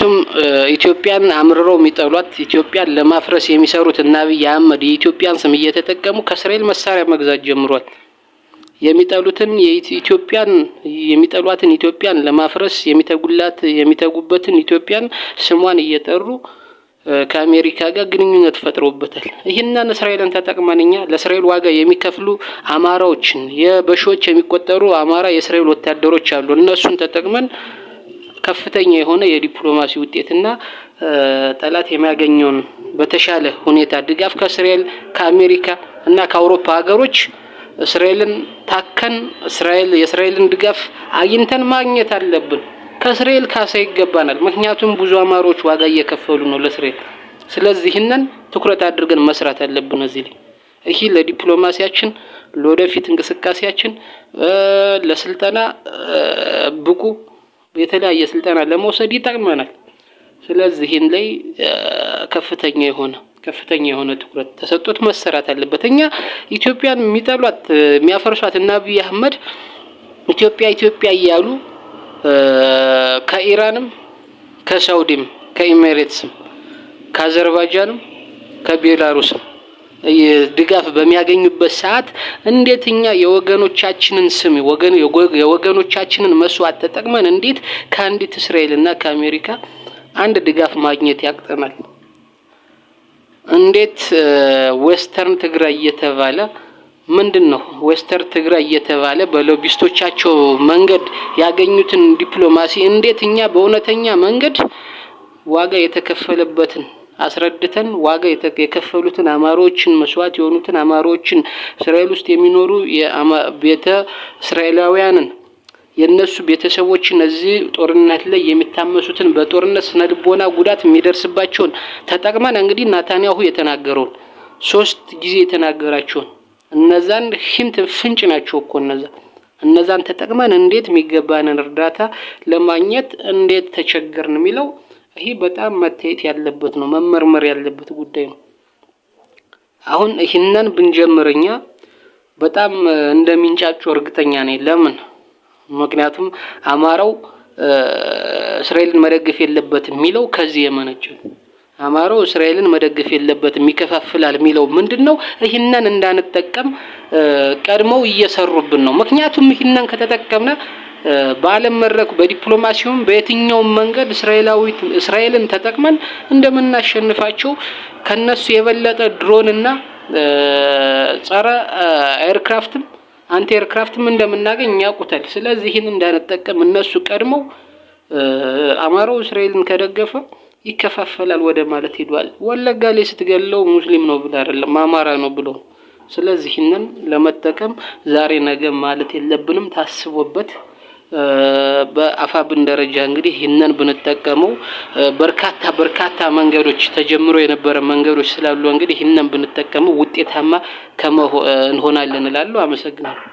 ምክንያቱም ኢትዮጵያን አምርረው የሚጠሏት ኢትዮጵያን ለማፍረስ የሚሰሩት እና አብይ አህመድ የኢትዮጵያን ስም እየተጠቀሙ ከእስራኤል መሳሪያ መግዛት ጀምሯል። የሚጠሏትን ኢትዮጵያን ለማፍረስ የሚተጉበትን ኢትዮጵያን ስሟን እየጠሩ ከአሜሪካ ጋር ግንኙነት ፈጥሮበታል። ይህንን እስራኤልን ተጠቅመን እኛ ለእስራኤል ዋጋ የሚከፍሉ አማራዎችን በሺዎች የሚቆጠሩ አማራ የእስራኤል ወታደሮች አሉ። እነሱን ተጠቅመን ከፍተኛ የሆነ የዲፕሎማሲ ውጤትና ጠላት የሚያገኘውን በተሻለ ሁኔታ ድጋፍ ከእስራኤል ከአሜሪካ እና ከአውሮፓ ሀገሮች እስራኤልን ታከን የእስራኤልን ድጋፍ አግኝተን ማግኘት አለብን። ከእስራኤል ካሳ ይገባናል። ምክንያቱም ብዙ አማሮች ዋጋ እየከፈሉ ነው ለእስራኤል። ስለዚህ ይህንን ትኩረት አድርገን መስራት አለብን። እዚህ ላይ ይሄ ለዲፕሎማሲያችን ለወደፊት እንቅስቃሴያችን ለስልጠና ብቁ የተለያየ ስልጠና ለመውሰድ ይጠቅመናል። ስለዚህ ይህን ላይ ከፍተኛ የሆነ ትኩረት ተሰጥቶት መሰራት አለበት። እኛ ኢትዮጵያን የሚጠሏት የሚያፈርሷት እና አብይ አህመድ ኢትዮጵያ እያሉ ከኢራንም ከሳውዲም ከኢሚሬትስም ከአዘርባይጃንም ከቤላሩስም ድጋፍ በሚያገኙበት ሰዓት እንዴት እኛ የወገኖቻችንን ስም የወገኖቻችንን መስዋዕት ተጠቅመን እንዴት ከአንዲት እስራኤልና ከአሜሪካ አንድ ድጋፍ ማግኘት ያቅተናል? እንዴት ዌስተርን ትግራይ እየተባለ ምንድነው ዌስተርን ትግራይ እየተባለ በሎቢስቶቻቸው መንገድ ያገኙትን ዲፕሎማሲ እንዴት እኛ በእውነተኛ መንገድ ዋጋ የተከፈለበትን አስረድተን ዋጋ የከፈሉትን አማሮችን መስዋዕት የሆኑትን አማሮችን እስራኤል ውስጥ የሚኖሩ ቤተ እስራኤላውያንን የነሱ ቤተሰቦችን እዚህ ጦርነት ላይ የሚታመሱትን በጦርነት ስነልቦና ጉዳት የሚደርስባቸውን ተጠቅመን እንግዲህ ናታንያሁ የተናገረውን 3 ጊዜ የተናገራቸውን እነዛን ፍንጭ ናቸው እኮ እነዛን ተጠቅመን እንዴት የሚገባንን እርዳታ ለማግኘት እንዴት ተቸገርን የሚለው ይሄ በጣም መታየት ያለበት ነው፣ መመርመር ያለበት ጉዳይ ነው። አሁን ይህንን ብንጀምርኛ በጣም እንደሚንጫጩ እርግጠኛ ነኝ። ለምን? ምክንያቱም አማራው እስራኤልን መደገፍ የለበትም የሚለው ከዚህ የመነጨ ነው። አማራው እስራኤልን መደገፍ የለበትም ይከፋፍላል የሚለው ምንድነው? ይህንን እንዳንጠቀም ቀድመው እየሰሩብን ነው። ምክንያቱም ይህንን ከተጠቀምና በዓለም መድረክ በዲፕሎማሲውም በየትኛውም መንገድ እስራኤልን ተጠቅመን እንደምናሸንፋቸው ከነሱ የበለጠ ድሮን እና ጸረ ኤርክራፍትም አንቲ ኤርክራፍትም እንደምናገኝ ያውቁታል። ስለዚህ ይህን እንዳንጠቀም እነሱ ቀድመው አማራው እስራኤልን ከደገፈ ይከፋፈላል ወደ ማለት ሄዷል። ወለጋ ላይ ስትገለው ሙስሊም ነው ብሎ አይደለም አማራ ነው ብሎ። ስለዚህ ይህንን ለመጠቀም ዛሬ ነገ ማለት የለብንም፣ ታስቦበት በአፋብን ደረጃ እንግዲህ ይህንን ብንጠቀመው በርካታ መንገዶች ተጀምሮ የነበረ መንገዶች ስላሉ እንግዲህ ይህንን ብንጠቀመው ውጤታማ እንሆናለን እላለሁ። አመሰግናለሁ።